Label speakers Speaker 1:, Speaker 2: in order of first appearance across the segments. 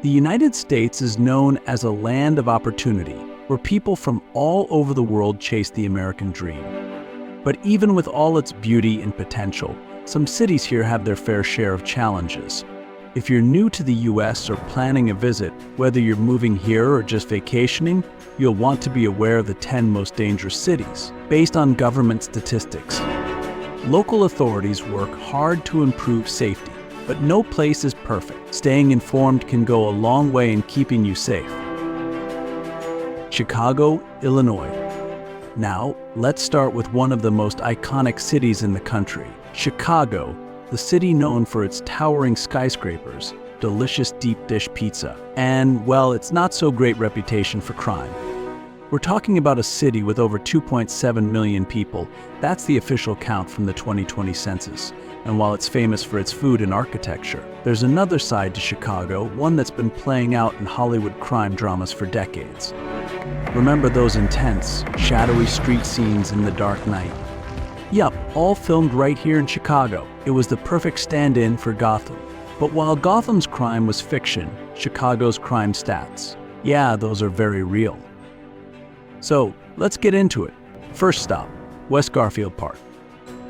Speaker 1: The United States is known as a land of opportunity, where people from all over the world chase the American dream. But even with all its beauty and potential, some cities here have their fair share of challenges. If you're new to the US or planning a visit, whether you're moving here or just vacationing, you'll want to be aware of the 10 most dangerous cities, based on government statistics. Local authorities work hard to improve safety, but no place is perfect. Staying informed can go a long way in keeping you safe. Chicago, Illinois. Now, let's start with one of the most iconic cities in the country, Chicago, the city known for its towering skyscrapers, delicious deep dish pizza, and, well, its not-so-great reputation for crime. We're talking about a city with over 2.7 million people. That's the official count from the 2020 census. And while it's famous for its food and architecture, there's another side to Chicago, one that's been playing out in Hollywood crime dramas for decades. Remember those intense, shadowy street scenes in The Dark Knight? Yup, all filmed right here in Chicago. It was the perfect stand-in for Gotham. But while Gotham's crime was fiction, Chicago's crime stats, yeah, those are very real. So, let's get into it. First stop, West Garfield Park.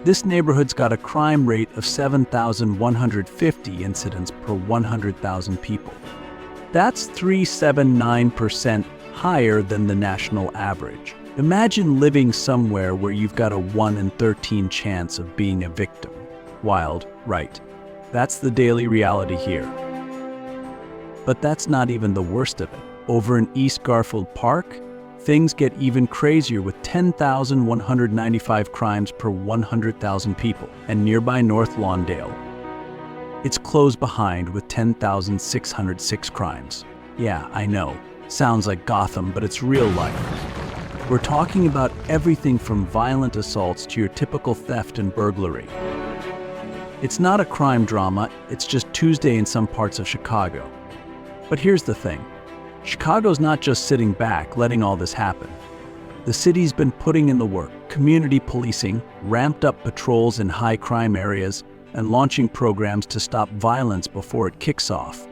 Speaker 1: This neighborhood's got a crime rate of 7,150 incidents per 100,000 people. That's 379% higher than the national average. Imagine living somewhere where you've got a 1 in 13 chance of being a victim. Wild, right? That's the daily reality here. But that's not even the worst of it. Over in East Garfield Park, things get even crazier with 10,195 crimes per 100,000 people, and nearby North Lawndale, it's close behind with 10,606 crimes. Yeah, I know, sounds like Gotham, but it's real life. We're talking about everything from violent assaults to your typical theft and burglary. It's not a crime drama, it's just Tuesday in some parts of Chicago. But here's the thing. Chicago's not just sitting back, letting all this happen. The city's been putting in the work, community policing, ramped up patrols in high crime areas, and launching programs to stop violence before it kicks off.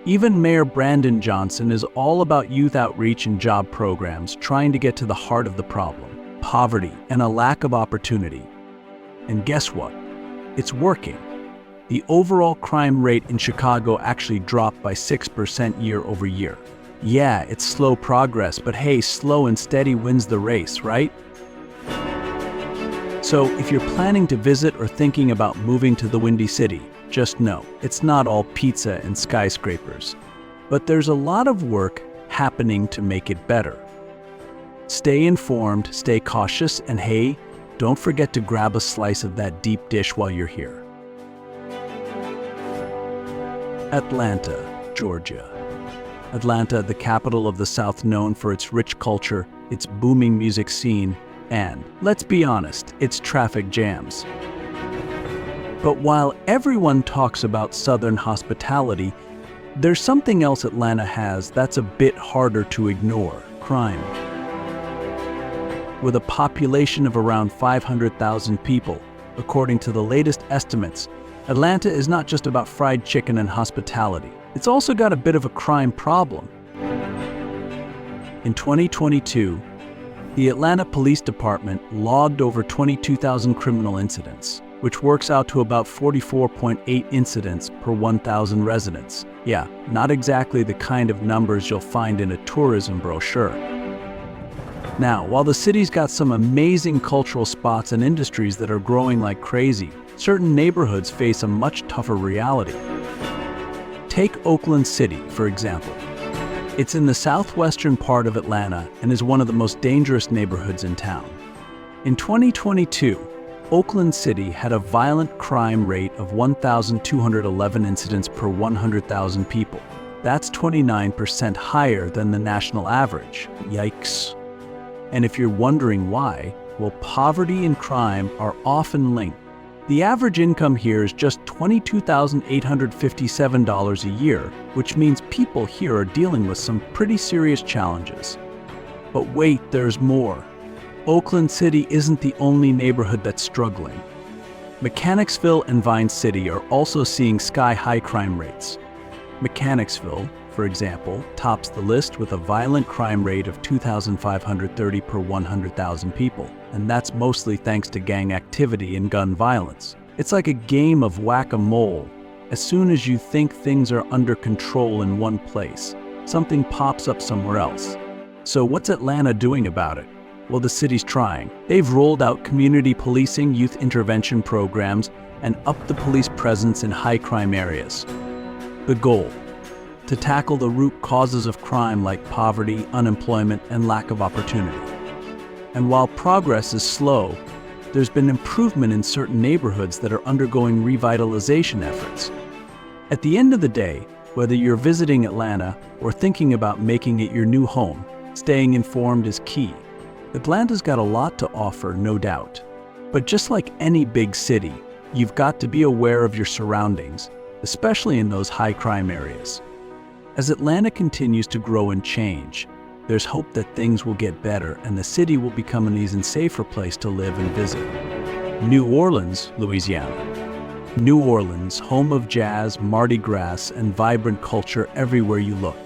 Speaker 1: Even Mayor Brandon Johnson is all about youth outreach and job programs, trying to get to the heart of the problem, poverty and a lack of opportunity. And guess what? It's working. The overall crime rate in Chicago actually dropped by 6% year over year. Yeah, it's slow progress, but hey, slow and steady wins the race, right? So if you're planning to visit or thinking about moving to the Windy City, just know, it's not all pizza and skyscrapers. But there's a lot of work happening to make it better. Stay informed, stay cautious, and hey, don't forget to grab a slice of that deep dish while you're here. Atlanta, Georgia. Atlanta, the capital of the South, known for its rich culture, its booming music scene, and, let's be honest, its traffic jams. But while everyone talks about Southern hospitality, there's something else Atlanta has that's a bit harder to ignore: crime. With a population of around 500,000 people, according to the latest estimates, Atlanta is not just about fried chicken and hospitality. It's also got a bit of a crime problem. In 2022, the Atlanta Police Department logged over 22,000 criminal incidents, which works out to about 44.8 incidents per 1,000 residents. Yeah, not exactly the kind of numbers you'll find in a tourism brochure. Now, while the city's got some amazing cultural spots and industries that are growing like crazy, certain neighborhoods face a much tougher reality. Take Oakland City, for example. It's in the southwestern part of Atlanta and is one of the most dangerous neighborhoods in town. In 2022, Oakland City had a violent crime rate of 1,211 incidents per 100,000 people. That's 29% higher than the national average. Yikes. And if you're wondering why, well, poverty and crime are often linked. The average income here is just $22,857 a year, which means people here are dealing with some pretty serious challenges. But wait, there's more. Oakland City isn't the only neighborhood that's struggling. Mechanicsville and Vine City are also seeing sky-high crime rates. Mechanicsville, for example, tops the list with a violent crime rate of 2,530 per 100,000 people, and that's mostly thanks to gang activity and gun violence. It's like a game of whack-a-mole. As soon as you think things are under control in one place, something pops up somewhere else. So what's Atlanta doing about it? Well, the city's trying. They've rolled out community policing, youth intervention programs, and upped the police presence in high-crime areas. The goal: to tackle the root causes of crime like poverty, unemployment, and lack of opportunity. And while progress is slow, there's been improvement in certain neighborhoods that are undergoing revitalization efforts. At the end of the day, whether you're visiting Atlanta or thinking about making it your new home, staying informed is key. Atlanta's got a lot to offer, no doubt. But just like any big city, you've got to be aware of your surroundings, especially in those high-crime areas. As Atlanta continues to grow and change, there's hope that things will get better and the city will become an even safer place to live and visit. New Orleans, Louisiana. New Orleans, home of jazz, Mardi Gras, and vibrant culture everywhere you look.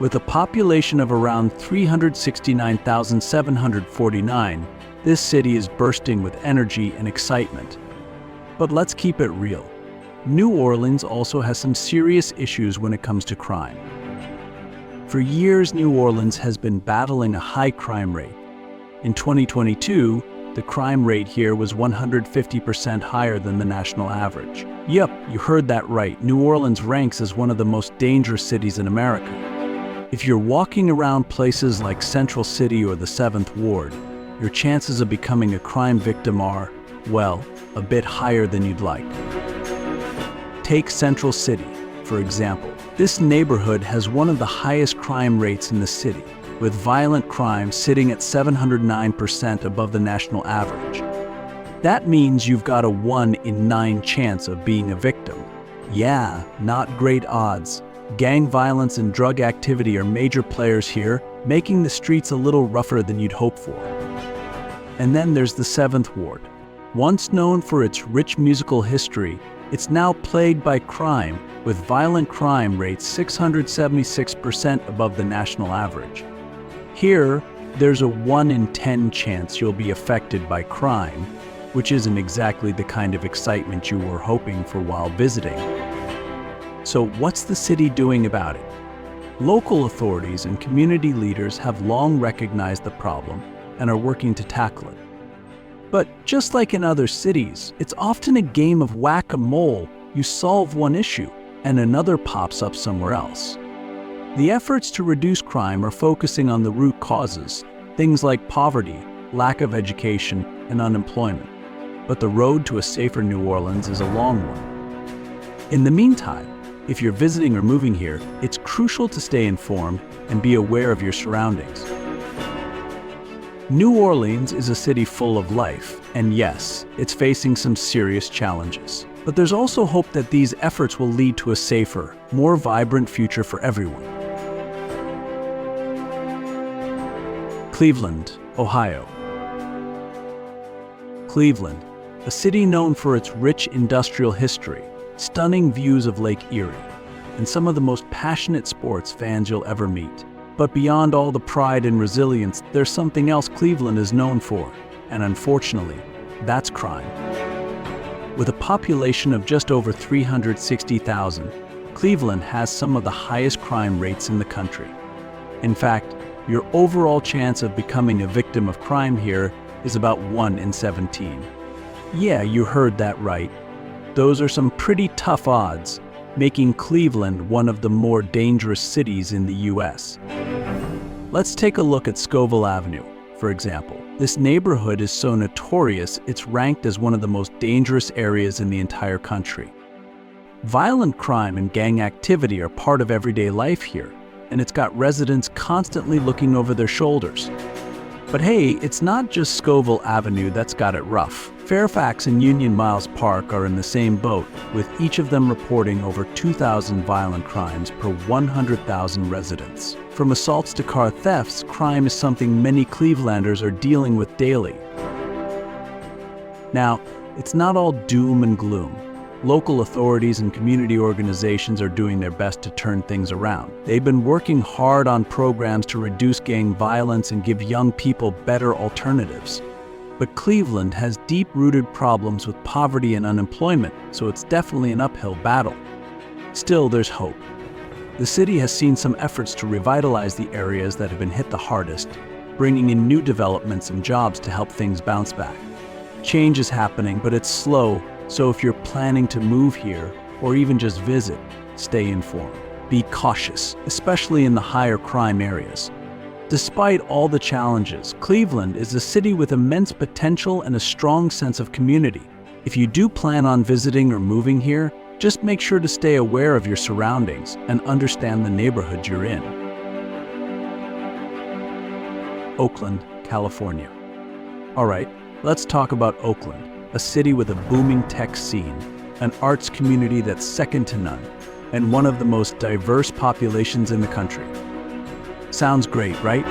Speaker 1: With a population of around 369,749, this city is bursting with energy and excitement. But let's keep it real. New Orleans also has some serious issues when it comes to crime. For years, New Orleans has been battling a high crime rate. In 2022, the crime rate here was 150% higher than the national average. Yep, you heard that right. New Orleans ranks as one of the most dangerous cities in America. If you're walking around places like Central City or the 7th Ward, your chances of becoming a crime victim are, well, a bit higher than you'd like. Take Central City, for example. This neighborhood has one of the highest crime rates in the city, with violent crime sitting at 709% above the national average. That means you've got a 1 in 9 chance of being a victim. Yeah, not great odds. Gang violence and drug activity are major players here, making the streets a little rougher than you'd hope for. And then there's the 7th Ward. Once known for its rich musical history, it's now plagued by crime, with violent crime rates 676% above the national average. Here, there's a 1 in 10 chance you'll be affected by crime, which isn't exactly the kind of excitement you were hoping for while visiting. So what's the city doing about it? Local authorities and community leaders have long recognized the problem and are working to tackle it. But just like in other cities, it's often a game of whack-a-mole. You solve one issue, and another pops up somewhere else. The efforts to reduce crime are focusing on the root causes, things like poverty, lack of education, and unemployment. But the road to a safer New Orleans is a long one. In the meantime, if you're visiting or moving here, it's crucial to stay informed and be aware of your surroundings. New Orleans is a city full of life, and yes, it's facing some serious challenges. But there's also hope that these efforts will lead to a safer, more vibrant future for everyone. Cleveland, Ohio. Cleveland, a city known for its rich industrial history, stunning views of Lake Erie, and some of the most passionate sports fans you'll ever meet. But beyond all the pride and resilience, there's something else Cleveland is known for, and unfortunately, that's crime. With a population of just over 360,000, Cleveland has some of the highest crime rates in the country. In fact, your overall chance of becoming a victim of crime here is about 1 in 17. Yeah, you heard that right. Those are some pretty tough odds, making Cleveland one of the more dangerous cities in the U.S. Let's take a look at Scoville Avenue, for example. This neighborhood is so notorious, it's ranked as one of the most dangerous areas in the entire country. Violent crime and gang activity are part of everyday life here, and it's got residents constantly looking over their shoulders. But hey, it's not just Scoville Avenue that's got it rough. Fairfax and Union Miles Park are in the same boat, with each of them reporting over 2,000 violent crimes per 100,000 residents. From assaults to car thefts, crime is something many Clevelanders are dealing with daily. Now, it's not all doom and gloom. Local authorities and community organizations are doing their best to turn things around. They've been working hard on programs to reduce gang violence and give young people better alternatives. But Cleveland has deep-rooted problems with poverty and unemployment, so it's definitely an uphill battle. Still, there's hope. The city has seen some efforts to revitalize the areas that have been hit the hardest, bringing in new developments and jobs to help things bounce back. Change is happening, but it's slow, so if you're planning to move here, or even just visit, stay informed. Be cautious, especially in the higher crime areas. Despite all the challenges, Cleveland is a city with immense potential and a strong sense of community. If you do plan on visiting or moving here, just make sure to stay aware of your surroundings and understand the neighborhood you're in. Oakland, California. All right, let's talk about Oakland, a city with a booming tech scene, an arts community that's second to none, and one of the most diverse populations in the country. Sounds great, right?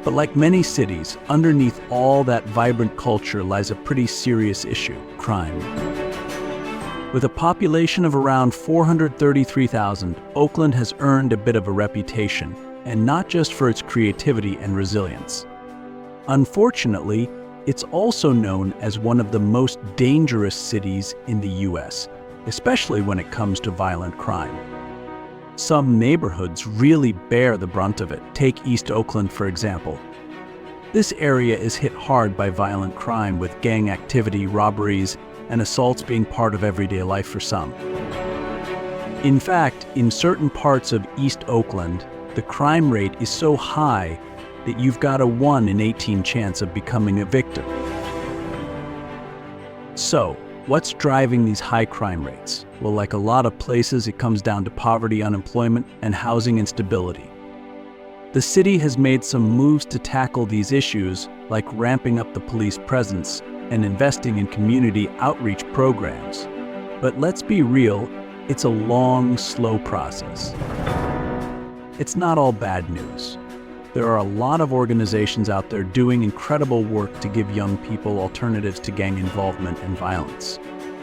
Speaker 1: But like many cities, underneath all that vibrant culture lies a pretty serious issue: crime. With a population of around 433,000, Oakland has earned a bit of a reputation, and not just for its creativity and resilience. Unfortunately, it's also known as one of the most dangerous cities in the U.S., especially when it comes to violent crime. Some neighborhoods really bear the brunt of it. Take East Oakland, for example. This area is hit hard by violent crime, with gang activity, robberies, and assaults being part of everyday life for some. In fact, in certain parts of East Oakland, the crime rate is so high that you've got a 1 in 18 chance of becoming a victim. So, what's driving these high crime rates? Well, like a lot of places, it comes down to poverty, unemployment, and housing instability. The city has made some moves to tackle these issues, like ramping up the police presence and investing in community outreach programs. But let's be real, it's a long, slow process. It's not all bad news. There are a lot of organizations out there doing incredible work to give young people alternatives to gang involvement and violence.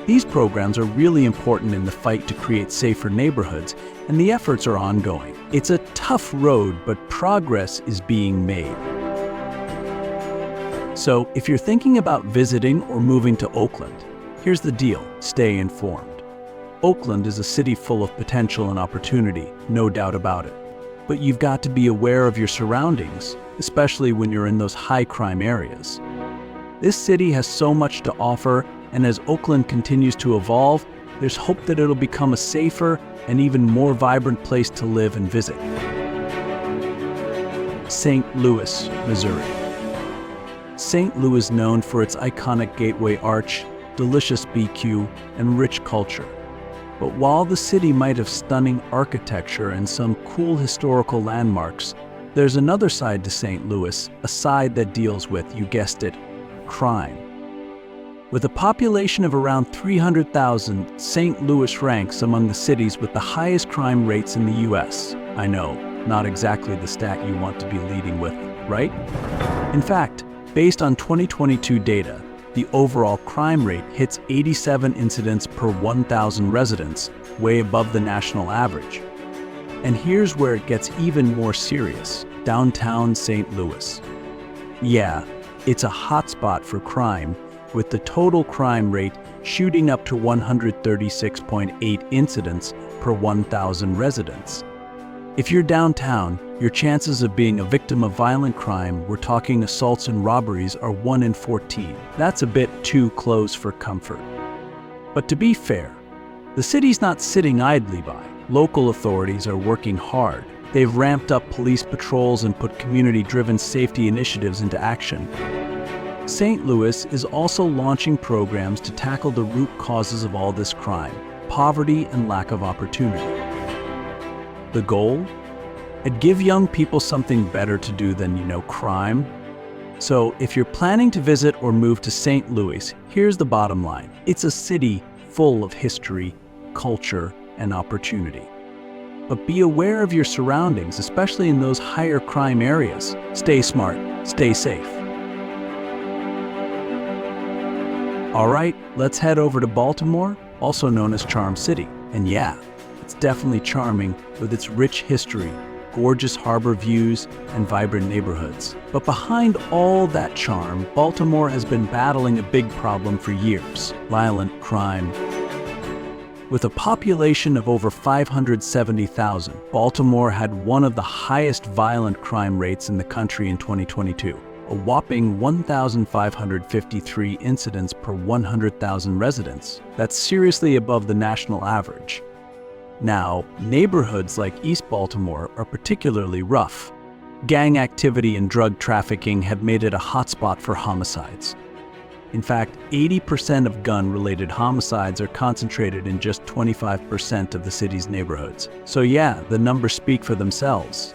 Speaker 1: These programs are really important in the fight to create safer neighborhoods, and the efforts are ongoing. It's a tough road, but progress is being made. So, if you're thinking about visiting or moving to Oakland, here's the deal: stay informed. Oakland is a city full of potential and opportunity, no doubt about it. But you've got to be aware of your surroundings, especially when you're in those high crime areas. This city has so much to offer, and as Oakland continues to evolve, there's hope that it'll become a safer and even more vibrant place to live and visit. St. Louis, Missouri. St. Louis is known for its iconic Gateway Arch, delicious BQ, and rich culture. But while the city might have stunning architecture and some cool historical landmarks, there's another side to St. Louis, a side that deals with, you guessed it, crime. With a population of around 300,000, St. Louis ranks among the cities with the highest crime rates in the U.S. I know, not exactly the stat you want to be leading with, right? In fact, based on 2022 data, the overall crime rate hits 87 incidents per 1,000 residents, way above the national average. And here's where it gets even more serious: downtown St. Louis. Yeah, it's a hotspot for crime, with the total crime rate shooting up to 136.8 incidents per 1,000 residents. If you're downtown, your chances of being a victim of violent crime, we're talking assaults and robberies, are 1 in 14. That's a bit too close for comfort. But to be fair, the city's not sitting idly by. Local authorities are working hard. They've ramped up police patrols and put community-driven safety initiatives into action. St. Louis is also launching programs to tackle the root causes of all this crime: poverty and lack of opportunity. The goal? It'd give young people something better to do than, crime. So if you're planning to visit or move to St. Louis, here's the bottom line: it's a city full of history, culture, and opportunity. But be aware of your surroundings, especially in those higher crime areas. Stay smart, stay safe. All right, let's head over to Baltimore, also known as Charm City. And yeah, it's definitely charming with its rich history, gorgeous harbor views, and vibrant neighborhoods. But behind all that charm, Baltimore has been battling a big problem for years: violent crime. With a population of over 570,000, Baltimore had one of the highest violent crime rates in the country in 2022, a whopping 1,553 incidents per 100,000 residents. That's seriously above the national average. Now, neighborhoods like East Baltimore are particularly rough. Gang activity and drug trafficking have made it a hotspot for homicides. In fact, 80% of gun-related homicides are concentrated in just 25% of the city's neighborhoods. So yeah, the numbers speak for themselves.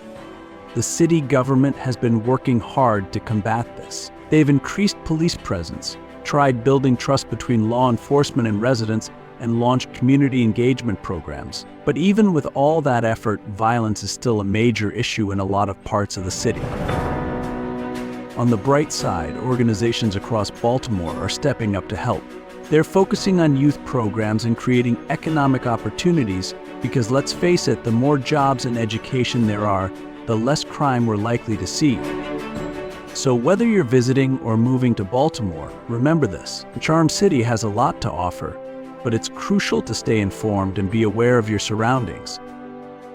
Speaker 1: The city government has been working hard to combat this. They've increased police presence, tried building trust between law enforcement and residents, and launched community engagement programs. But even with all that effort, violence is still a major issue in a lot of parts of the city. On the bright side, organizations across Baltimore are stepping up to help. They're focusing on youth programs and creating economic opportunities because, let's face it, the more jobs and education there are, the less crime we're likely to see. So whether you're visiting or moving to Baltimore, remember this: Charm City has a lot to offer, but it's crucial to stay informed and be aware of your surroundings.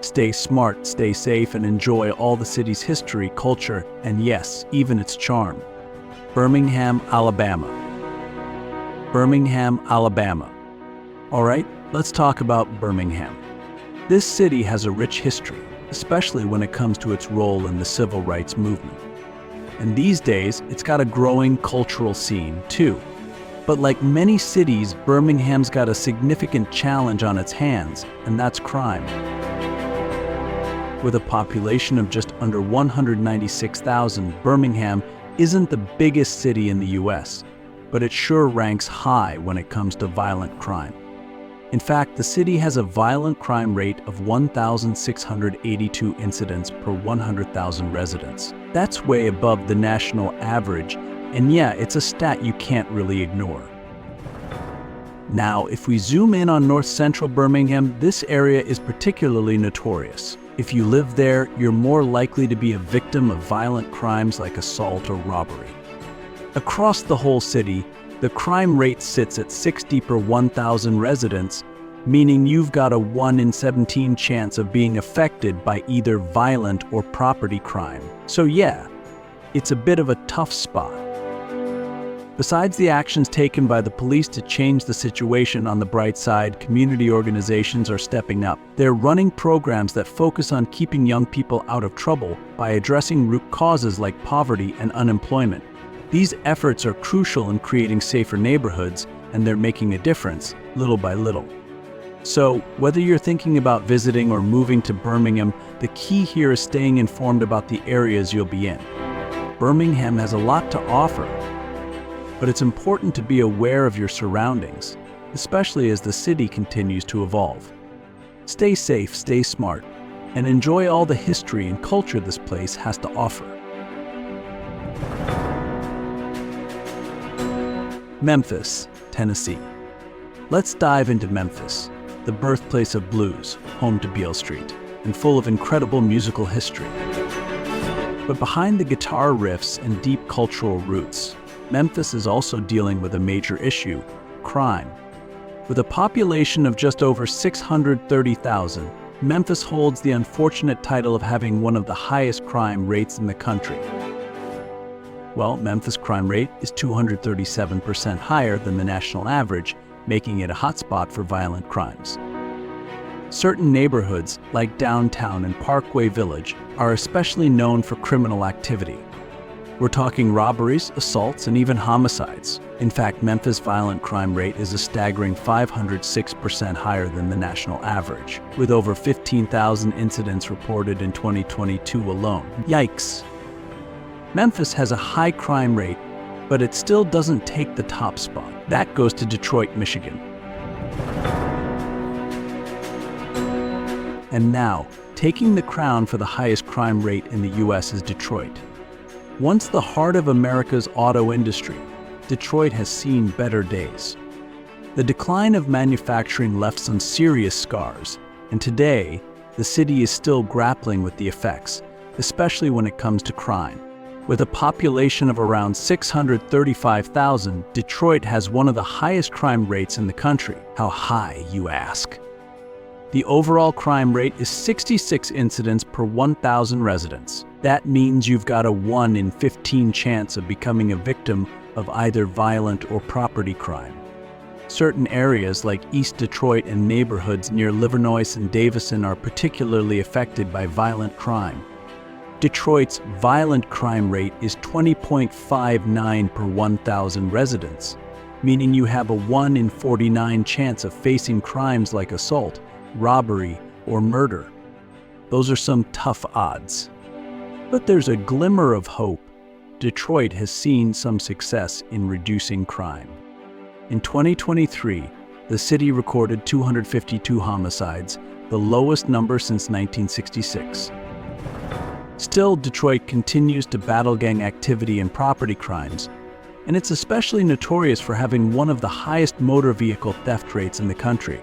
Speaker 1: Stay smart, stay safe, and enjoy all the city's history, culture, and yes, even its charm. Birmingham, Alabama. Birmingham, Alabama. All right, let's talk about Birmingham. This city has a rich history, especially when it comes to its role in the civil rights movement. And these days, it's got a growing cultural scene, too. But like many cities, Birmingham's got a significant challenge on its hands, and that's crime. With a population of just under 196,000, Birmingham isn't the biggest city in the US, but it sure ranks high when it comes to violent crime. In fact, the city has a violent crime rate of 1,682 incidents per 100,000 residents. That's way above the national average, and yeah, it's a stat you can't really ignore. Now, if we zoom in on north central Birmingham, this area is particularly notorious. If you live there, you're more likely to be a victim of violent crimes like assault or robbery. Across the whole city, the crime rate sits at 60 per 1,000 residents, meaning you've got a 1 in 17 chance of being affected by either violent or property crime. So yeah, it's a bit of a tough spot. Besides the actions taken by the police to change the situation, on the bright side, community organizations are stepping up. They're running programs that focus on keeping young people out of trouble by addressing root causes like poverty and unemployment. These efforts are crucial in creating safer neighborhoods, and they're making a difference, little by little. So, whether you're thinking about visiting or moving to Birmingham, the key here is staying informed about the areas you'll be in. Birmingham has a lot to offer, but it's important to be aware of your surroundings, especially as the city continues to evolve. Stay safe, stay smart, and enjoy all the history and culture this place has to offer. Memphis, Tennessee. Let's dive into Memphis, the birthplace of blues, home to Beale Street, and full of incredible musical history. But behind the guitar riffs and deep cultural roots, Memphis is also dealing with a major issue: crime. With a population of just over 630,000, Memphis holds the unfortunate title of having one of the highest crime rates in the country. Well, Memphis' crime rate is 237% higher than the national average, making it a hotspot for violent crimes. Certain neighborhoods, like downtown and Parkway Village, are especially known for criminal activity. We're talking robberies, assaults, and even homicides. In fact, Memphis' violent crime rate is a staggering 506% higher than the national average, with over 15,000 incidents reported in 2022 alone. Yikes! Memphis has a high crime rate, but it still doesn't take the top spot. That goes to Detroit, Michigan. And now, taking the crown for the highest crime rate in the US is Detroit. Once the heart of America's auto industry, Detroit has seen better days. The decline of manufacturing left some serious scars, and today, the city is still grappling with the effects, especially when it comes to crime. With a population of around 635,000, Detroit has one of the highest crime rates in the country. How high, you ask? The overall crime rate is 66 incidents per 1,000 residents. That means you've got a 1 in 15 chance of becoming a victim of either violent or property crime. Certain areas like East Detroit and neighborhoods near Livernois and Davison are particularly affected by violent crime. Detroit's violent crime rate is 20.59 per 1,000 residents, meaning you have a 1 in 49 chance of facing crimes like assault, robbery, or murder. Those are some tough odds. But there's a glimmer of hope. Detroit has seen some success in reducing crime. In 2023, the city recorded 252 homicides, the lowest number since 1966. Still, Detroit continues to battle gang activity and property crimes, and it's especially notorious for having one of the highest motor vehicle theft rates in the country.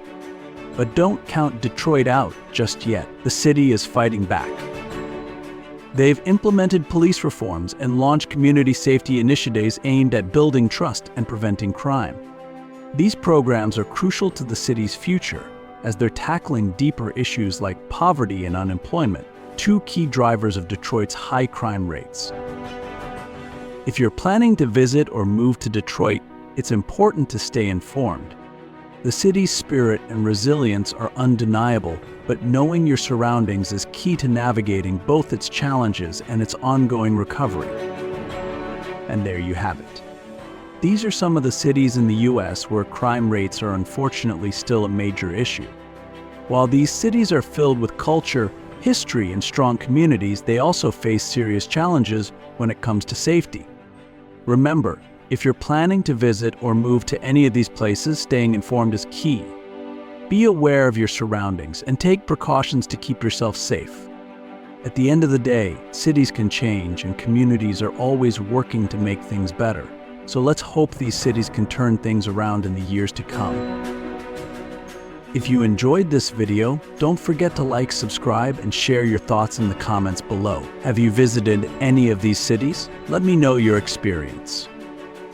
Speaker 1: But don't count Detroit out just yet. The city is fighting back. They've implemented police reforms and launched community safety initiatives aimed at building trust and preventing crime. These programs are crucial to the city's future, as they're tackling deeper issues like poverty and unemployment, two key drivers of Detroit's high crime rates. If you're planning to visit or move to Detroit, it's important to stay informed. The city's spirit and resilience are undeniable, but knowing your surroundings is key to navigating both its challenges and its ongoing recovery. And there you have it. These are some of the cities in the U.S. where crime rates are unfortunately still a major issue. While these cities are filled with culture, history, and strong communities, they also face serious challenges when it comes to safety. Remember, if you're planning to visit or move to any of these places, staying informed is key. Be aware of your surroundings and take precautions to keep yourself safe. At the end of the day, cities can change and communities are always working to make things better. So let's hope these cities can turn things around in the years to come. If you enjoyed this video, don't forget to like, subscribe, and share your thoughts in the comments below. Have you visited any of these cities? Let me know your experience.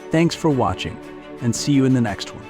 Speaker 1: Thanks for watching, and see you in the next one.